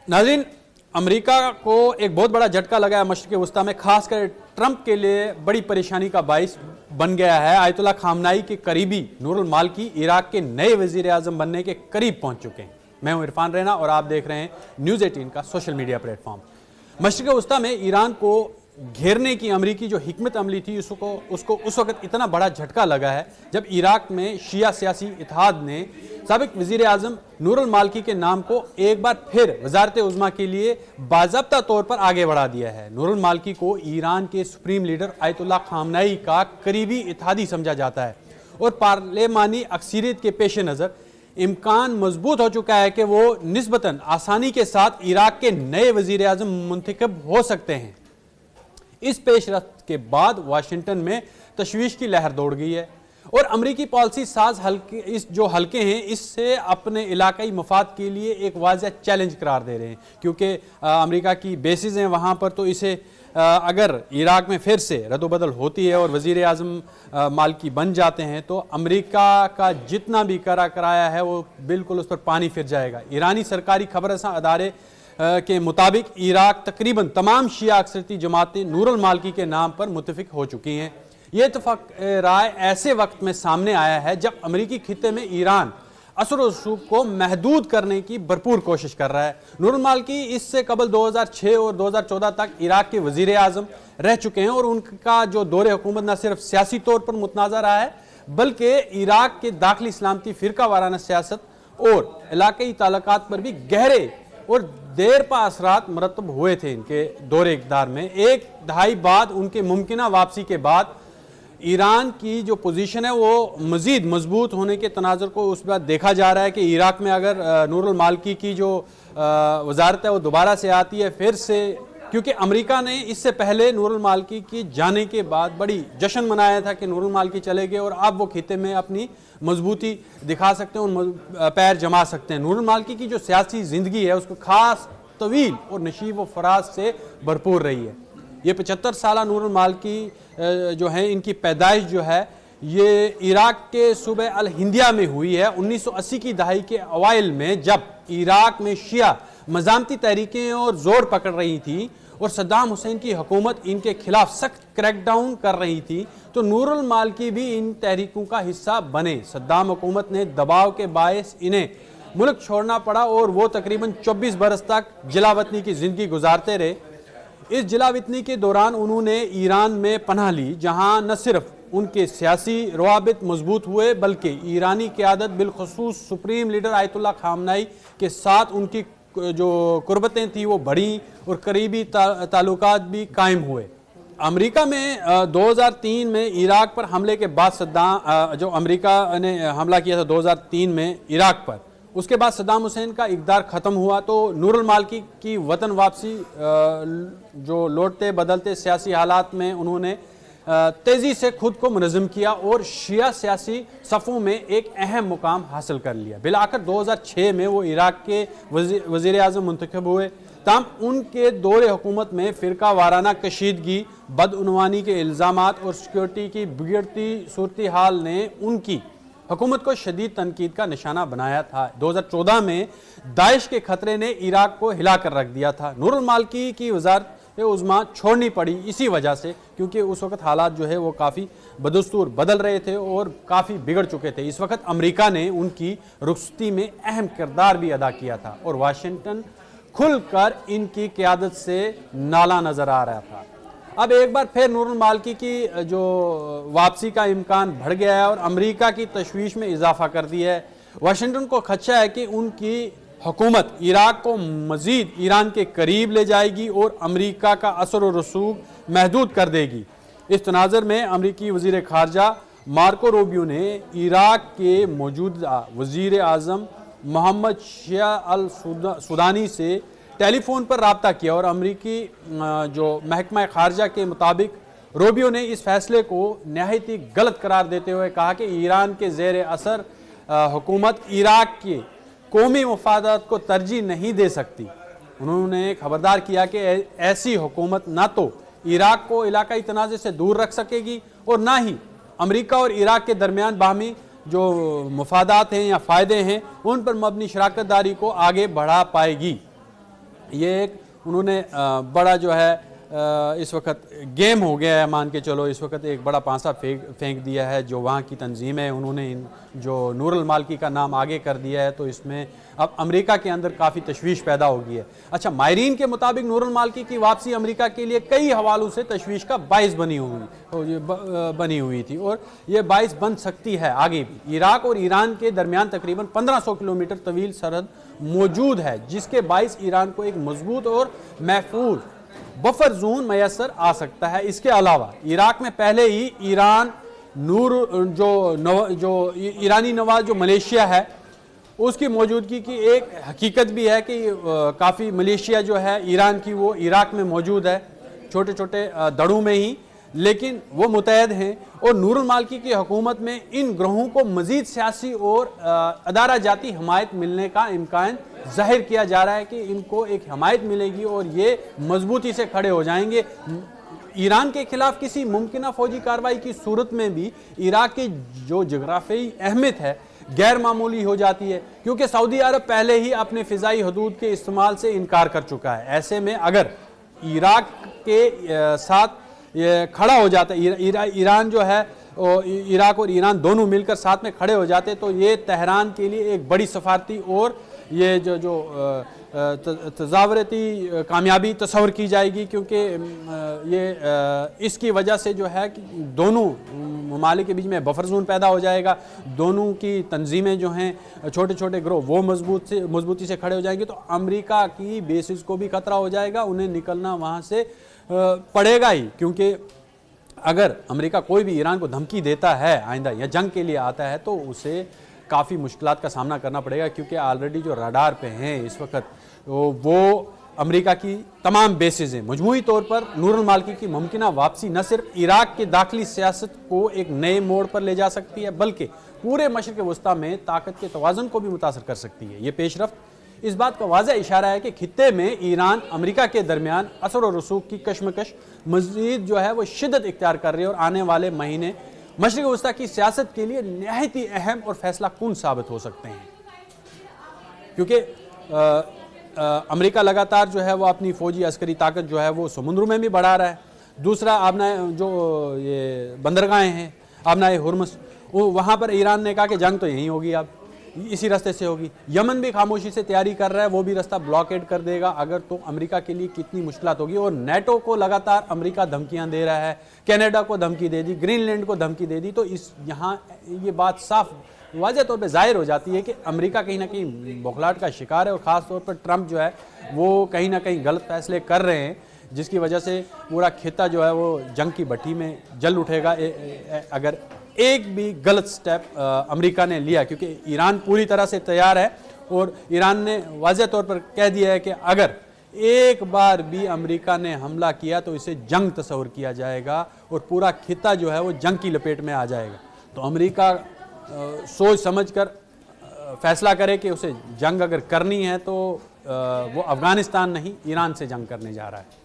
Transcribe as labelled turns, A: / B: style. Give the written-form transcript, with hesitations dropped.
A: नाज़रीन, अमेरिका को एक बहुत बड़ा झटका लगा है मशरिक़ वस्ता में, खासकर ट्रंप के लिए बड़ी परेशानी का बाइस बन गया है। आयतुल्लाह खामनाई के करीबी नूरुल मालिकी इराक के नए वज़ीर आज़म बनने के करीब पहुंच चुके हैं। मैं हूं इरफान रैना और आप देख रहे हैं न्यूज़ 18 का सोशल मीडिया प्लेटफॉर्म। मशरिक़ वस्ता में ईरान को घेरने की अमरीकी जो हिकमत अमली थी उसको उस वक्त इतना बड़ा झटका लगा है जब इराक में शिया सियासी इत्तेहाद ने साबिक वज़ीर आज़म नूरुल मालिकी के नाम को एक बार फिर वज़ारत उज़्मा के लिए बाज़ाब्ता तौर पर आगे बढ़ा दिया है। नूरुल मालिकी को ईरान के सुप्रीम लीडर आयतुल्लाह खामनाई का करीबी इत्तेहादी समझा जाता है और पार्लिमानी अक्सरियत के पेश नज़र इम्कान मजबूत हो चुका है कि वो निस्बतन आसानी के साथ इराक के नए वज़ीर आज़म मुंतखब हो सकते हैं। इस पेशरफ्त के बाद वाशिंगटन में तशवीश की लहर दौड़ गई है और अमरीकी पॉलिसी साज हल्के हैं इससे अपने इलाकाई मफाद के लिए एक वाज़ह चैलेंज करार दे रहे हैं, क्योंकि अमरीका की बेसिस हैं वहाँ पर, तो इसे अगर इराक में फिर से रद्दोबदल होती है और वज़ीर आज़म मालिकी बन जाते हैं तो अमरीका का जितना भी कराया है वो बिल्कुल उस पर पानी फिर जाएगा। ईरानी सरकारी खबर रसां अदारे के मुताबिक इराक तकरीबन तमाम शिया अक्सरती जमातें नूरुल मालिकी के नाम पर मुत्तफिक हो चुकी हैं। ये इत्तफाक राय ऐसे वक्त में सामने आया है जब अमरीकी खित्ते में ईरान असर व रसूख को महदूद करने की भरपूर कोशिश कर रहा है। नूरुल मालिकी इससे कबल 2006 और 2014 तक इराक के वज़ीर आज़म रह चुके हैं और उनका जो दौरे हुकूमत न सिर्फ सियासी तौर पर मुतनाज़ा रहा है बल्कि इराक के दाखिली इस्लामती फ़िरका वाराना सियासत और इलाकाई ताल्लुकात पर भी गहरे और देर पा असरात मरतब हुए थे। इनके दौरे इक़्तिदार में एक दहाई बाद उनके मुमकिना वापसी के बाद ईरान की जो पोजीशन है वो मज़ीद मजबूत होने के तनाज़ुर को उस बात देखा जा रहा है कि इराक में अगर नूरुल मालिकी की जो वजारत है वो दोबारा से आती है फिर से, क्योंकि अमेरिका ने इससे पहले नूरुल मालिकी की जाने के बाद बड़ी जश्न मनाया था कि नूरुल मालिकी चले गए और अब वो खित्ते में अपनी मजबूती दिखा सकते हैं, उन पैर जमा सकते हैं। नूरुल मालिकी की जो सियासी ज़िंदगी है उसको खास तवील और नशीब व फराज से भरपूर रही है। ये 75 साला नूरुल मालिकी जो है इनकी पैदाइश जो है ये इराक के सूबे अल हिंदिया में हुई है 1980 की दहाई के अवाइल में, जब इराक में शिया मज़ामती तहरीकें और जोर पकड़ रही थी और सद्दाम हुसैन की हुकूमत इनके खिलाफ सख्त क्रैकडाउन कर रही थी, तो नूरुल मालिकी भी इन तहरीकों का हिस्सा बने। सद्दाम हुकूमत ने दबाव के बायस इन्हें मुल्क छोड़ना पड़ा और वो तकरीबन 24 बरस तक जिलावतनी की ज़िंदगी गुजारते रहे। इस जिलावतनी के दौरान उन्होंने ईरान में पनाह ली, जहाँ न सिर्फ उनके सियासी रवाबित मजबूत हुए बल्कि ईरानी क़यादत बिलखसूस सुप्रीम लीडर आयतुल्लाह खामनाई के साथ उनकी जो कुर्बतें थी वो बढ़ी और करीबी ताल्लुकात भी कायम हुए। अमेरिका में 2003 में इराक पर हमले के बाद सद्दाम जो अमेरिका ने हमला किया था 2003 में इराक पर, उसके बाद सद्दाम हुसैन का इक़्तिदार ख़त्म हुआ तो नूरुल मालिकी की वतन वापसी जो लौटते बदलते सियासी हालात में उन्होंने तेज़ी से खुद को मुनज़्ज़म किया और शिया सियासी सफ़ों में एक अहम मुकाम हासिल कर लिया। बिलाखिर 2006 में वो इराक के वज़ीर आज़म मुंतखब हुए। ताम उनके दौरे हुकूमत में फ़िरका वाराना कशीदगी, बदउनवानी के इल्ज़ामात और सिक्योरिटी की बिगड़ती सूरत हाल ने उनकी हुकूमत को शदीद तनकीद का निशाना बनाया था। 2014 में दाइश के खतरे ने इराक को हिला कर रख दिया था। नूरुल मालिकी की वज़ारत उज़्मा छोड़नी पड़ी इसी वजह से, क्योंकि उस वक्त हालात जो है वो काफ़ी बदस्तूर बदल रहे थे और काफ़ी बिगड़ चुके थे। इस वक्त अमेरिका ने उनकी रुखसती में अहम किरदार भी अदा किया था और वाशिंगटन खुलकर इनकी क़यादत से नाला नज़र आ रहा था। अब एक बार फिर नूरुल मालिकी की जो वापसी का इम्कान बढ़ गया है और अमेरिका की तशवीश में इजाफा कर दिया है। वाशिंगटन को खदशा है कि उनकी हुकूमत इराक को मज़ीद ईरान के करीब ले जाएगी और अमेरिका का असर व रसूख महदूद कर देगी। इस तनाज़ुर में अमेरिकी वज़ीर ख़ारजा मार्को रूबियो ने इराक के मौजूदा वज़ीर आज़म मोहम्मद शिया अल सुदानी से टेलीफोन पर रब्ता किया और अमेरिकी जो महकमा ख़ारजा के मुताबिक रूबियो ने इस फैसले को नहायत ही गलत करार देते हुए कहा कि ईरान के ज़ेर असर हुकूमत इराक के कौमी मफादात को तरजीह नहीं दे सकती। उन्होंने खबरदार किया कि ऐसी हुकूमत ना तो इराक को इलाकाई तनाज़े से दूर रख सकेगी और ना ही अमेरिका और इराक के दरमियान बाहमी जो मफादात हैं या फ़ायदे हैं उन पर मबनी शराकत दारी को आगे बढ़ा पाएगी। ये एक उन्होंने बड़ा जो है इस वक्त गेम हो गया है, मान के चलो। इस वक्त एक बड़ा पांसा फेंक दिया है जो वहाँ की तंजीम है, उन्होंने जो नूरुल मालकी का नाम आगे कर दिया है, तो इसमें अब अमेरिका के अंदर काफ़ी तशवीश पैदा हो गई है। अच्छा, माहिरीन के मुताबिक नूरुल मालकी की वापसी अमेरिका के लिए कई हवालों से तशवीश का बाइस बनी हुई थी और ये बाइस बन सकती है आगे भी। इराक और ईरान के दरमियान तकरीबन 1500 किलोमीटर तवील सरहद मौजूद है, जिसके बाइस ईरान को एक मजबूत और महफूज बफर जोन मैसर आ सकता है। इसके अलावा इराक में पहले ही ईरान जो ईरानी नवाज जो मलेशिया है उसकी मौजूदगी की एक हकीकत भी है कि काफ़ी मलेशिया जो है ईरान की वो इराक में मौजूद है, छोटे छोटे दड़ों में ही, लेकिन वो मुतहद हैं। और नूरुल मालकी की हुकूमत में इन ग्रोहों को मजीद सियासी और अदारा जाती हमायत मिलने का इम्कान जाहिर किया जा रहा है कि इनको एक हमायत मिलेगी और ये मजबूती से खड़े हो जाएंगे। ईरान के खिलाफ किसी मुमकिन फौजी कार्रवाई की सूरत में भी इराक की जो जगराफी अहमियत है गैर मामूली हो जाती है, क्योंकि सऊदी अरब पहले ही अपने फ़िज़ाई हदूद के इस्तेमाल से इनकार कर चुका है। ऐसे में अगर इराक के साथ ये खड़ा हो जाता है, ईरान जो है इराक और ईरान दोनों मिलकर साथ में खड़े हो जाते, तो ये तेहरान के लिए एक बड़ी सफारती और ये जो तजावरती कामयाबी तस्वर की जाएगी, क्योंकि ये इसकी वजह से जो है कि दोनों ममालिक के बीच में बफर जोन पैदा हो जाएगा। दोनों की तंजीमें जो हैं छोटे छोटे ग्रोह वो मजबूती से खड़े हो जाएंगे, तो अमेरिका की बेसिस को भी खतरा हो जाएगा, उन्हें निकलना वहाँ से पड़ेगा ही। क्योंकि अगर अमेरिका कोई भी ईरान को धमकी देता है आइंदा या जंग के लिए आता है तो उसे काफ़ी मुश्किलात का सामना करना पड़ेगा, क्योंकि ऑलरेडी जो रडार पे हैं इस वक्त वो अमेरिका की तमाम बेसिस हैं। मजमूई तौर पर नूरुल मालकी की मुमकिना वापसी न सिर्फ इराक के दाखिली सियासत को एक नए मोड़ पर ले जा सकती है, बल्कि पूरे मशरिक़ वस्ता में ताकत के तवाज़ुन को भी मुतासर कर सकती है। ये पेशरफ्त इस बात का वाज़ेह इशारा है कि खित्ते में ईरान अमेरिका के दरमियान असर और रसूख की कशमकश मज़ीद जो है वो शिद्दत इख्तियार कर रही है और आने वाले महीने मशरिक़ वस्ता की सियासत के लिए नहायत ही अहम और फैसला कुन साबित हो सकते हैं, क्योंकि अमेरिका लगातार जो है वो अपनी फौजी अस्करी ताकत जो है वो समुद्रों में भी बढ़ा रहा है। दूसरा आपने जो ये बंदरगाहें हैं आपने हुर्मुज़, वहाँ पर ईरान ने कहा कि जंग तो यहीं होगी, अब इसी रास्ते से होगी। यमन भी खामोशी से तैयारी कर रहा है, वो भी रास्ता ब्लॉकेड कर देगा अगर, तो अमेरिका के लिए कितनी मुश्किलात होगी। और नेटो को लगातार अमेरिका धमकियां दे रहा है, कनाडा को धमकी दे दी, ग्रीनलैंड को धमकी दे दी, तो इस यहाँ ये बात साफ वाज़ेह तौर पे जाहिर हो जाती है कि अमेरिका कहीं ना कहीं बौखलाहट का शिकार है और ख़ास तौर पर ट्रंप जो है वो कहीं ना कहीं गलत फैसले कर रहे हैं, जिसकी वजह से पूरा खित्ता जो है वो जंग की भट्टी में जल उठेगा अगर एक भी गलत स्टेप अमेरिका ने लिया। क्योंकि ईरान पूरी तरह से तैयार है और ईरान ने वाज़ेह तौर पर कह दिया है कि अगर एक बार भी अमेरिका ने हमला किया तो इसे जंग तस्वर किया जाएगा और पूरा खित्ता जो है वो जंग की लपेट में आ जाएगा। तो अमेरिका सोच समझकर फैसला करे कि उसे जंग अगर करनी है तो वो अफ़गानिस्तान नहीं ईरान से जंग करने जा रहा है।